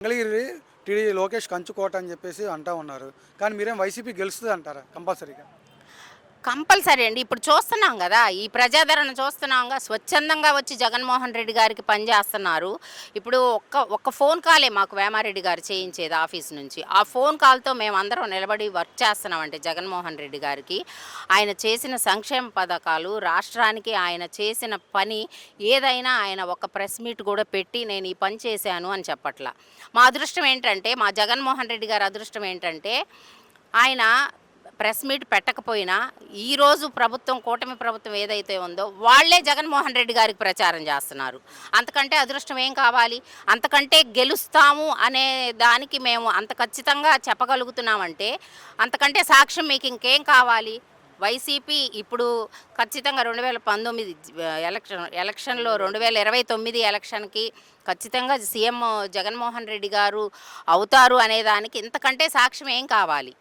Mangalagiri TD Lokesh కంచుకోట అని చెప్పేసి అంటా ఉన్నారు. కానీ మీరేం వైసీపీ గెలుస్తుంది అంటారా కంపల్సరీగా? కంపల్సరీ అండి. ఇప్పుడు చూస్తున్నాం గదా! ఈ ప్రజాదరణ చూస్తున్నాంగా. స్వచ్ఛందంగా వచ్చి జగన్మోహన్ రెడ్డి గారికి పనిచేస్తున్నారు. ఇప్పుడు ఒక్క ఫోన్ కాలే మాకు వేమారెడ్డి గారు చేయించేది ఆఫీస్ నుంచి. ఆ ఫోన్ కాల్‌తో మేమందరం నిలబడి వర్క్ చేస్తున్నామంటే జగన్మోహన్ రెడ్డి గారికి. ఆయన చేసిన సంక్షేమ పథకాలు, రాష్ట్రానికి ఆయన చేసిన పని ఏదైనా ఆయన ఒక ప్రెస్ మీట్ గూడా పెట్టి నేను ఈ పని చేశాను అని చెప్పట్ల. మా అదృష్టం ఏంటంటే, మా జగన్మోహన్ రెడ్డి గారి అదృష్టం ఏంటంటే, ఆయన ప్రెస్ మీట్ పెట్టకపోయినా ఈరోజు ప్రభుత్వం కూటమి ప్రభుత్వం ఏదైతే ఉందో వాళ్లే జగన్మోహన్ రెడ్డి గారికి ప్రచారం చేస్తున్నారు. అంతకంటే అదృష్టం ఏం కావాలి? అంతకంటే గెలుస్తాము అనే దానికి మేము అంత ఖచ్చితంగా చెప్పగలుగుతున్నామంటే అంతకంటే సాక్ష్యం మీకు ఇంకేం కావాలి? వైసీపీ ఇప్పుడు ఖచ్చితంగా 2019 ఎలక్షన్లో 2029 ఎలక్షన్కి ఖచ్చితంగా సీఎం జగన్మోహన్ రెడ్డి గారు అవుతారు అనేదానికి ఇంతకంటే సాక్ష్యం ఏం కావాలి?